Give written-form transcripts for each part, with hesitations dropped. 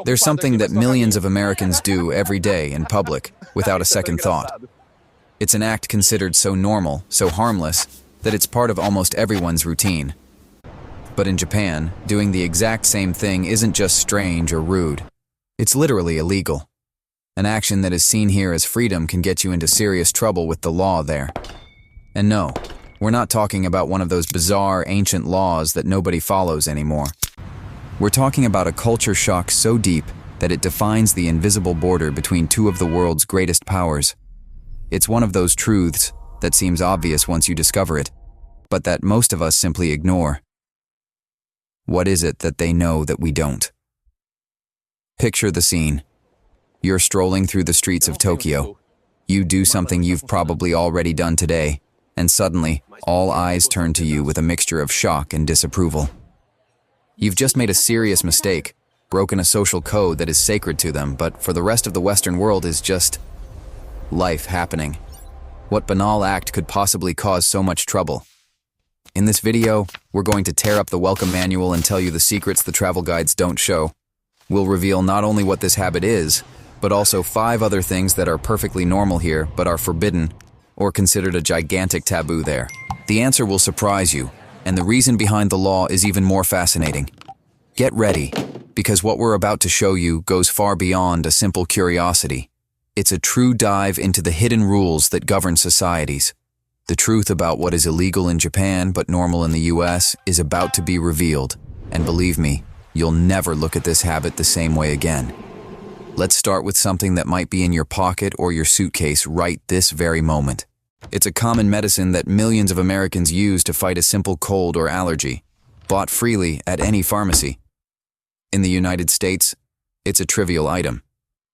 There's something that millions of Americans do every day in public without a second thought. It's an act considered so normal, so harmless, that it's part of almost everyone's routine. But in Japan, doing the exact same thing isn't just strange or rude. It's literally illegal. An action that is seen here as freedom can get you into serious trouble with the law there. And no, we're not talking about one of those bizarre, ancient laws that nobody follows anymore. We're talking about a culture shock so deep that it defines the invisible border between two of the world's greatest powers. It's one of those truths that seems obvious once you discover it, but that most of us simply ignore. What is it that they know that we don't? Picture the scene. You're strolling through the streets of Tokyo. You do something you've probably already done today, and suddenly, all eyes turn to you with a mixture of shock and disapproval. You've just made a serious mistake, broken a social code that is sacred to them, but for the rest of the Western world is just life happening. What banal act could possibly cause so much trouble? In this video, we're going to tear up the welcome manual and tell you the secrets the travel guides don't show. We'll reveal not only what this habit is, but also 5 other things that are perfectly normal here but are forbidden or considered a gigantic taboo there. The answer will surprise you, and the reason behind the law is even more fascinating. Get ready, because what we're about to show you goes far beyond a simple curiosity. It's a true dive into the hidden rules that govern societies. The truth about what is illegal in Japan but normal in the US is about to be revealed, and believe me, you'll never look at this habit the same way again. Let's start with something that might be in your pocket or your suitcase right this very moment. It's a common medicine that millions of Americans use to fight a simple cold or allergy, bought freely at any pharmacy. In the United States, it's a trivial item.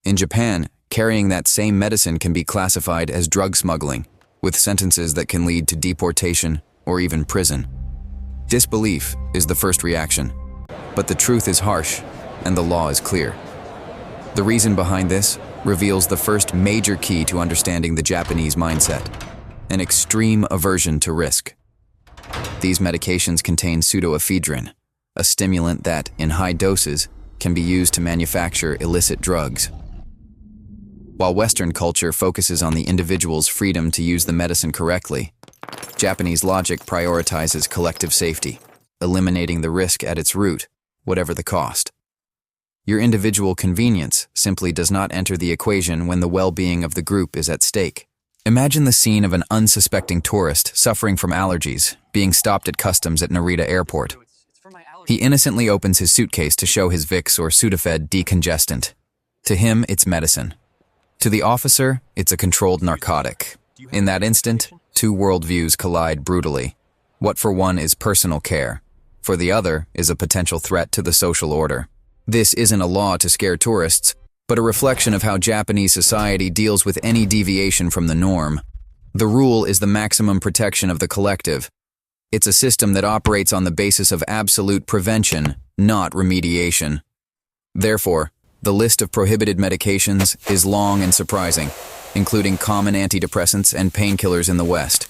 In Japan, carrying that same medicine can be classified as drug smuggling, with sentences that can lead to deportation or even prison. Disbelief is the first reaction, but the truth is harsh and the law is clear. The reason behind this reveals the first major key to understanding the Japanese mindset: an extreme aversion to risk. These medications contain pseudoephedrine, a stimulant that, in high doses, can be used to manufacture illicit drugs. While Western culture focuses on the individual's freedom to use the medicine correctly, Japanese logic prioritizes collective safety, eliminating the risk at its root, whatever the cost. Your individual convenience simply does not enter the equation when the well-being of the group is at stake. Imagine the scene of an unsuspecting tourist suffering from allergies being stopped at customs at Narita Airport. He innocently opens his suitcase to show his Vicks or Sudafed decongestant. To him, it's medicine. To the officer, it's a controlled narcotic. In that instant, 2 worldviews collide brutally. What for one is personal care, for the other is a potential threat to the social order. This isn't a law to scare tourists, but a reflection of how Japanese society deals with any deviation from the norm. The rule is the maximum protection of the collective. It's a system that operates on the basis of absolute prevention, not remediation. Therefore, the list of prohibited medications is long and surprising, including common antidepressants and painkillers in the West.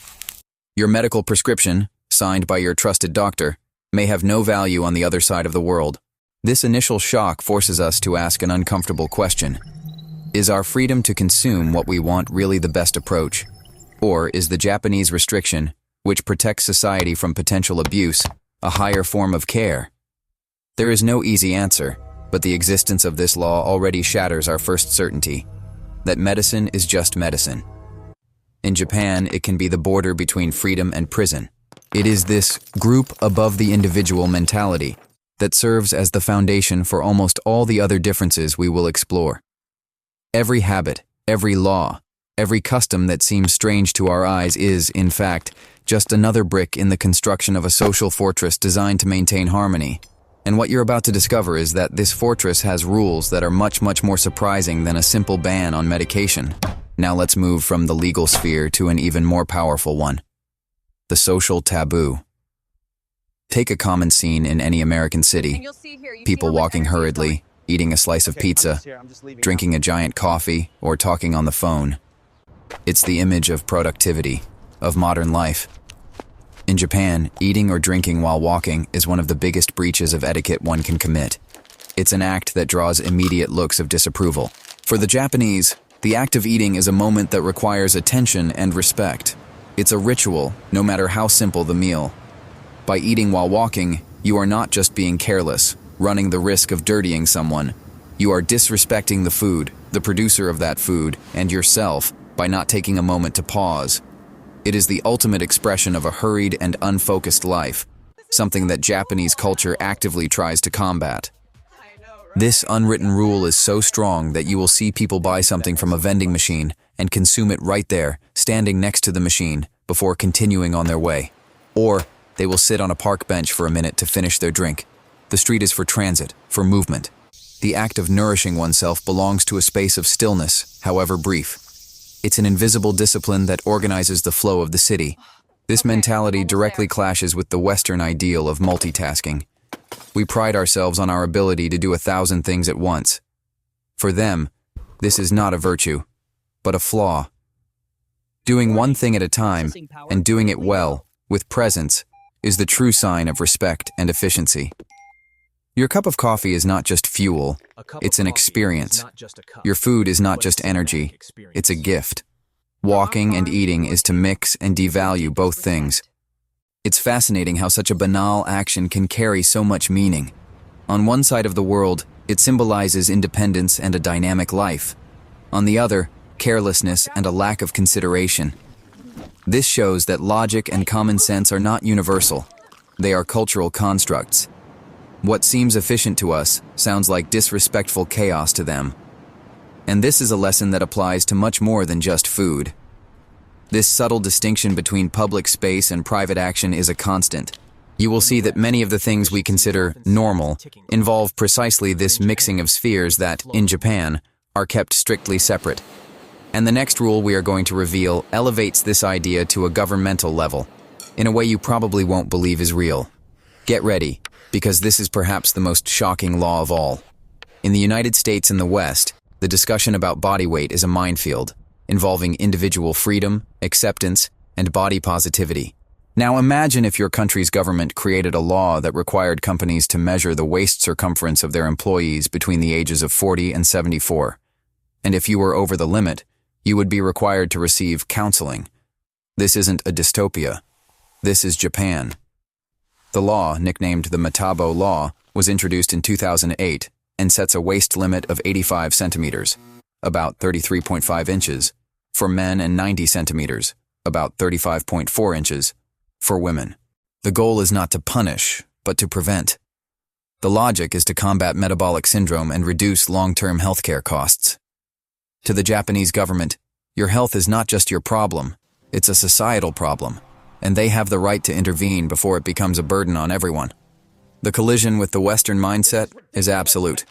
Your medical prescription, signed by your trusted doctor, may have no value on the other side of the world. This initial shock forces us to ask an uncomfortable question. Is our freedom to consume what we want really the best approach? Or is the Japanese restriction, which protects society from potential abuse, a higher form of care? There is no easy answer, but the existence of this law already shatters our first certainty, that medicine is just medicine. In Japan, it can be the border between freedom and prison. It is this group above the individual mentality that serves as the foundation for almost all the other differences we will explore. Every habit, every law, every custom that seems strange to our eyes is, in fact, just another brick in the construction of a social fortress designed to maintain harmony. And what you're about to discover is that this fortress has rules that are much more surprising than a simple ban on medication. Now let's move from the legal sphere to an even more powerful one: the social taboo. Take a common scene in any American city. People walking hurriedly, eating a slice of pizza, drinking a giant coffee, or talking on the phone. It's the image of productivity, of modern life. In Japan, eating or drinking while walking is one of the biggest breaches of etiquette one can commit. It's an act that draws immediate looks of disapproval. For the Japanese, the act of eating is a moment that requires attention and respect. It's a ritual, no matter how simple the meal. By eating while walking, you are not just being careless, running the risk of dirtying someone. You are disrespecting the food, the producer of that food, and yourself by not taking a moment to pause. It is the ultimate expression of a hurried and unfocused life, something that Japanese culture actively tries to combat. This unwritten rule is so strong that you will see people buy something from a vending machine and consume it right there, standing next to the machine, before continuing on their way. Or they will sit on a park bench for a minute to finish their drink. The street is for transit, for movement. The act of nourishing oneself belongs to a space of stillness, however brief. It's an invisible discipline that organizes the flow of the city. This mentality directly clashes with the Western ideal of multitasking. We pride ourselves on our ability to do 1,000 things at once. For them, this is not a virtue, but a flaw. Doing one thing at a time, and doing it well, with presence, is the true sign of respect and efficiency. Your cup of coffee is not just fuel, it's an experience. Your food is not just energy, it's a gift. Walking and eating is to mix and devalue both things. It's fascinating how such a banal action can carry so much meaning. On one side of the world, it symbolizes independence and a dynamic life. On the other, carelessness and a lack of consideration. This shows that logic and common sense are not universal. They are cultural constructs. What seems efficient to us sounds like disrespectful chaos to them. And this is a lesson that applies to much more than just food. This subtle distinction between public space and private action is a constant. You will see that many of the things we consider normal involve precisely this mixing of spheres that, in Japan, are kept strictly separate. And the next rule we are going to reveal elevates this idea to a governmental level, in a way you probably won't believe is real. Get ready, because this is perhaps the most shocking law of all. In the United States and the West, the discussion about body weight is a minefield, involving individual freedom, acceptance, and body positivity. Now imagine if your country's government created a law that required companies to measure the waist circumference of their employees between the ages of 40 and 74. And if you were over the limit, you would be required to receive counseling. This isn't a dystopia. This is Japan. The law, nicknamed the Metabo Law, was introduced in 2008 and sets a waist limit of 85 centimeters, about 33.5 inches, for men and 90 centimeters, about 35.4 inches, for women. The goal is not to punish, but to prevent. The logic is to combat metabolic syndrome and reduce long-term healthcare costs. To the Japanese government, your health is not just your problem, it's a societal problem, and they have the right to intervene before it becomes a burden on everyone. The collision with the Western mindset is absolute.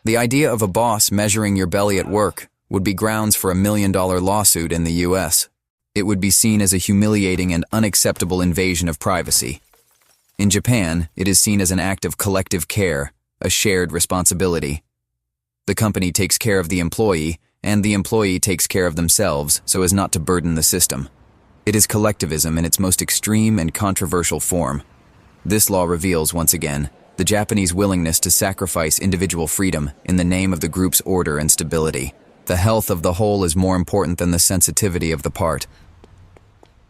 The idea of a boss measuring your belly at work would be grounds for a $1 million lawsuit in the US. It would be seen as a humiliating and unacceptable invasion of privacy. In Japan, it is seen as an act of collective care, a shared responsibility. The company takes care of the employee, and the employee takes care of themselves so as not to burden the system. It is collectivism in its most extreme and controversial form. This law reveals, once again, the Japanese willingness to sacrifice individual freedom in the name of the group's order and stability. The health of the whole is more important than the sensitivity of the part.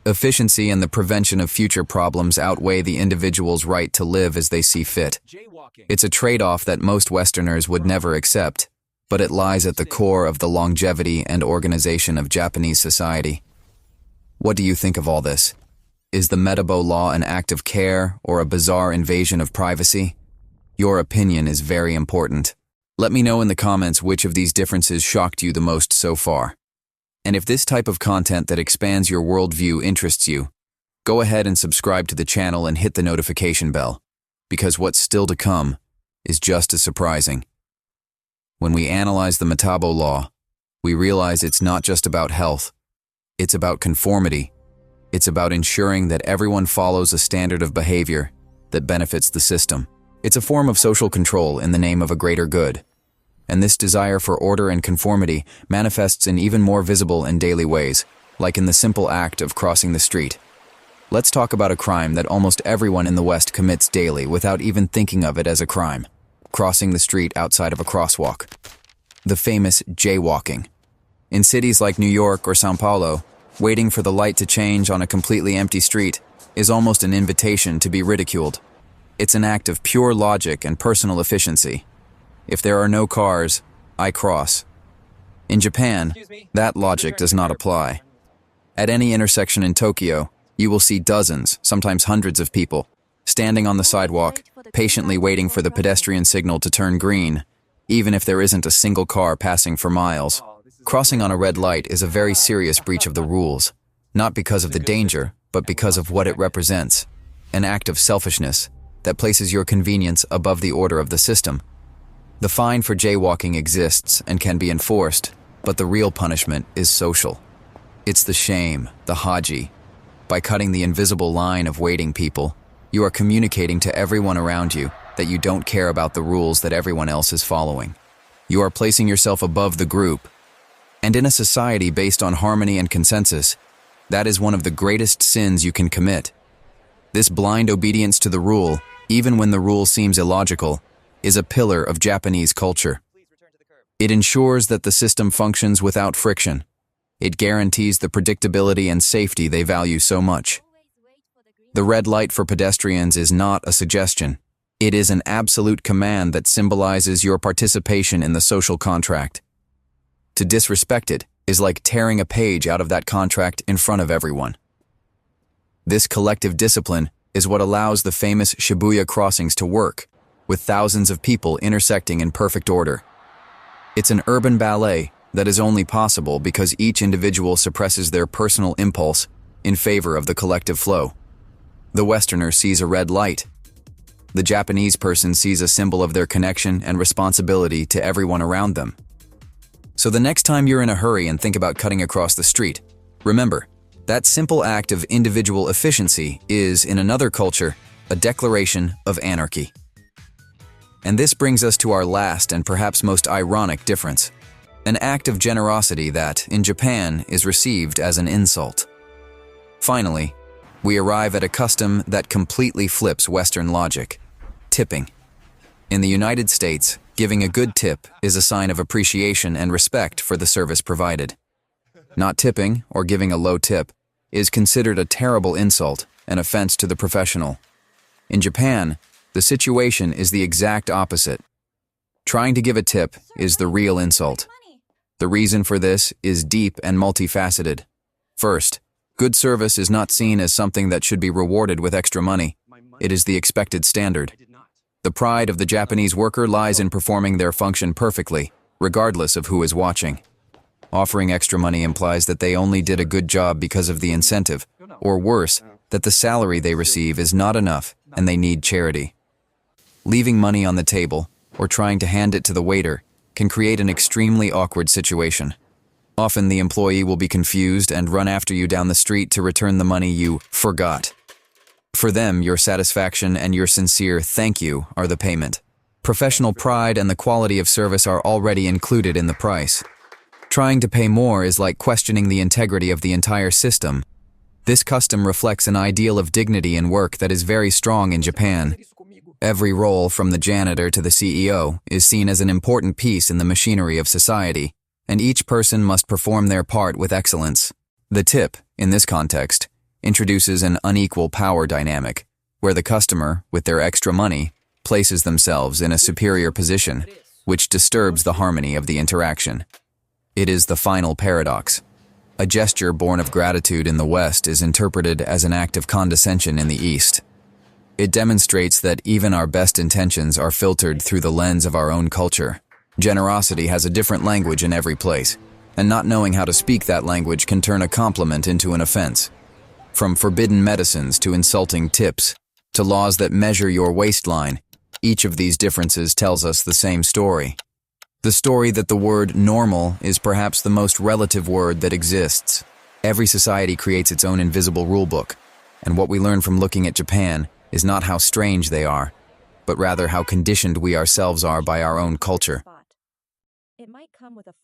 Efficiency and the prevention of future problems outweigh the individual's right to live as they see fit. It's a trade-off that most Westerners would never accept, but it lies at the core of the longevity and organization of Japanese society. What do you think of all this? Is the Metabo Law an act of care or a bizarre invasion of privacy? Your opinion is very important. Let me know in the comments which of these differences shocked you the most so far. And if this type of content that expands your worldview interests you, go ahead and subscribe to the channel and hit the notification bell, because what's still to come is just as surprising. When we analyze the Metabo Law, we realize it's not just about health. It's about conformity. It's about ensuring that everyone follows a standard of behavior that benefits the system. It's a form of social control in the name of a greater good. And this desire for order and conformity manifests in even more visible and daily ways, like in the simple act of crossing the street. Let's talk about a crime that almost everyone in the West commits daily without even thinking of it as a crime. crossing the street outside of a crosswalk. The famous jaywalking. In cities like New York or São Paulo, waiting for the light to change on a completely empty street is almost an invitation to be ridiculed. It's an act of pure logic and personal efficiency. If there are no cars, I cross. In Japan, that logic does not apply. At any intersection in Tokyo, you will see dozens, sometimes hundreds of people, standing on the sidewalk, patiently waiting for the pedestrian signal to turn green, even if there isn't a single car passing for miles. Crossing on a red light is a very serious breach of the rules, not because of the danger, but because of what it represents, an act of selfishness that places your convenience above the order of the system. The fine for jaywalking exists and can be enforced, but the real punishment is social. It's the shame, the haji. By cutting the invisible line of waiting people, you are communicating to everyone around you that you don't care about the rules that everyone else is following. You are placing yourself above the group. And in a society based on harmony and consensus, that is one of the greatest sins you can commit. This blind obedience to the rule, even when the rule seems illogical, is a pillar of Japanese culture. It ensures that the system functions without friction. It guarantees the predictability and safety they value so much. The red light for pedestrians is not a suggestion. It is an absolute command that symbolizes your participation in the social contract. To disrespect it is like tearing a page out of that contract in front of everyone. This collective discipline is what allows the famous Shibuya crossings to work, with thousands of people intersecting in perfect order. It's an urban ballet that is only possible because each individual suppresses their personal impulse in favor of the collective flow. The Westerner sees a red light. The Japanese person sees a symbol of their connection and responsibility to everyone around them. So the next time you're in a hurry and think about cutting across the street, remember, that simple act of individual efficiency is, in another culture, a declaration of anarchy. And this brings us to our last and perhaps most ironic difference, an act of generosity that, in Japan, is received as an insult. Finally, we arrive at a custom that completely flips Western logic: tipping. In the United States, giving a good tip is a sign of appreciation and respect for the service provided. Not tipping, or giving a low tip, is considered a terrible insult, an offense to the professional. In Japan, the situation is the exact opposite. Trying to give a tip is the real insult. The reason for this is deep and multifaceted. First, good service is not seen as something that should be rewarded with extra money. It is the expected standard. The pride of the Japanese worker lies in performing their function perfectly, regardless of who is watching. Offering extra money implies that they only did a good job because of the incentive, or worse, that the salary they receive is not enough and they need charity. Leaving money on the table, or trying to hand it to the waiter, can create an extremely awkward situation. Often the employee will be confused and run after you down the street to return the money you forgot. For them, your satisfaction and your sincere thank you are the payment. Professional pride and the quality of service are already included in the price. Trying to pay more is like questioning the integrity of the entire system. This custom reflects an ideal of dignity in work that is very strong in Japan. Every role, from the janitor to the CEO, is seen as an important piece in the machinery of society, and each person must perform their part with excellence. The tip, in this context, introduces an unequal power dynamic, where the customer, with their extra money, places themselves in a superior position, which disturbs the harmony of the interaction. It is the final paradox. A gesture born of gratitude in the West is interpreted as an act of condescension in the East. It demonstrates that even our best intentions are filtered through the lens of our own culture. Generosity has a different language in every place, and not knowing how to speak that language can turn a compliment into an offense. From forbidden medicines to insulting tips, to laws that measure your waistline, each of these differences tells us the same story. The story that the word normal is perhaps the most relative word that exists. Every society creates its own invisible rulebook, and what we learn from looking at Japan is not how strange they are, but rather how conditioned we ourselves are by our own culture. It might come with a